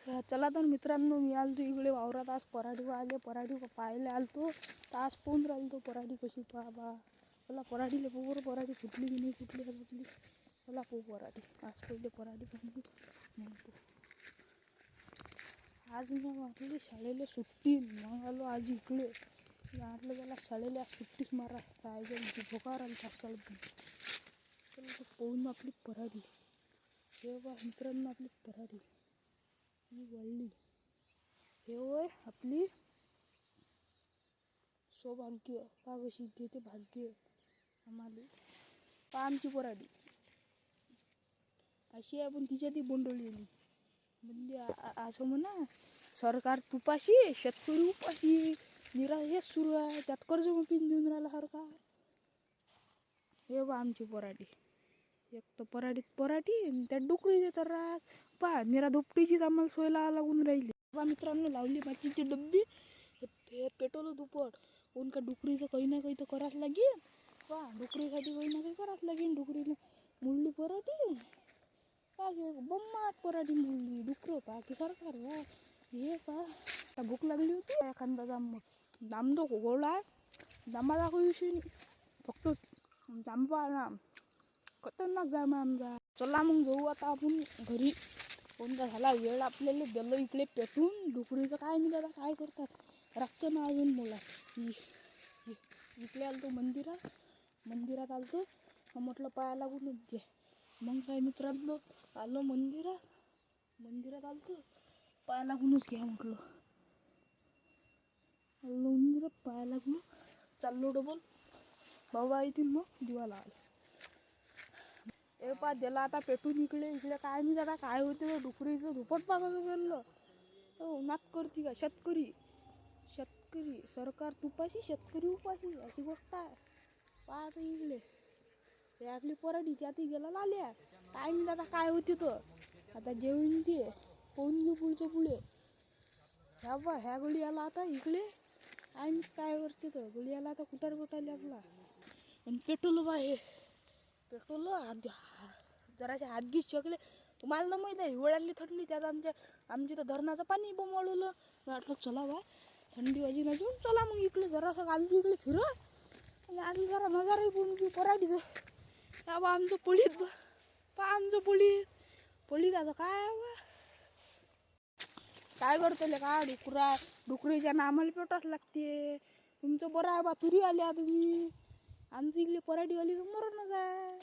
चला तर मित्रांनो, मी आलतो इकडे वावरात. आज पराठी आले, पराठी पाहायला आलतो. तर आज पाहून राहिलो पराठी कशी पहा. मला पराठीला पोर पराठी फुटली की नाही फुटली मला पो पराठी. आज पहिले पराठी पाहून म्हणतो. आज मी म्हटलं शाळेला सुट्टी, मग आलो आज इकडे. म्हटलं त्याला शाळेला सुट्टीच मारा पाहिजे, भोकार आला शाळेत. चला पोहून आपली पराठी. हे बा मित्रांनो, आपली पराठी ही वळली. हे होय आपली सौभाग्य. पा कशी देते भाग्य आम्हाला. पा आमची पराठी अशी आहे, पण तिच्या ती बोंडवलेली. म्हणजे असं म्हणा, सरकार तुपाशी शेतकरी उपाशी. निरा हेच सुरू आहे. त्यात कर्जमाफी देऊन राहिला सरकार. हे बा आमची पराठी. एक तर पराठीत पराठी, त्यात डुकरी तर राग. पहा निरा दुपटीचीच आम्हाला सोयला लागून राहिली. बा मित्रांनो, लावली माचीची डब्बी. हे पेटवलं दुपट. कोण का डुकरीचं काही ना काही तर करावंच लागेल. पहा डुकरीसाठी काही ना काही करावंच लागेल. डुकरीनं मुळली पराठी. पहा बम्माट पराठी मुळली. डुकरं पहा की सरकार वा. हे पहा भूक लागली होती. एखादा जांब तो गोळा आहे. जांबाचा काही विषय नाही, फक्त जांबा ना खतरनाक जाम आमचा. चला मग जाऊ आता आपण घरी. कोणता झाला वेळ आपल्याला. दिलं इकडे पेटून. डुकरीचं काय मी दादा काय करतात रातचं ना अजून बोला. इकडे आलतो मंदिरात आलतो. म्हटलं पाया लागूनच जे. मग काय मित्रांनो आलो मंदिरात आलतो. पाया लागूनच घ्या म्हटलं. आलो मंदिरात पाया लागलो. चाललो डबल. बाबा येतील मग दिवा लावायला. ए पा दिला आता पेटून. इकडे काय मी दादा काय होते डुकरीचं धुपट पाकाचं बोललं. नाक करते का शेतकरी सरकार तुपाशी शेतकरी उपाशी, अशी गोष्ट आहे. पाहता इकडे हे आपली पराठी त्यातही गेला लाल्या. काय मी दादा काय होते तर आता जेवून ते पोहून घेऊ पुढच्या पुढे. ह्या गडी आला आता इकडे. काय करते तर गडी आला आता कुटार बोटाले आपला. आणि पेटवलं बा हे पेटवलं. जरासे हातगीत शकले. तुम्हाला ना माहीत आहे हिवाळ्यातली थंडी. त्यात आमच्या तर धरणाचं पाणी बोंबवलं. वाटलं चला बा थंडी वाजी ना घेऊन चला मग इकडे जरासं घालतो इकडे फिरत. आणि आम्ही जरा नजाराही पोहून घेऊ पराठीचं. त्या बा आमचं पळीत आमचं पळीत आता काय करतले का डुकरीच्या नामाला पेटाच लागते. तुमचं बरं आहे बा तुरी आल्या तुम्ही. आमची इकडे पराठीवाली मरणच आहे.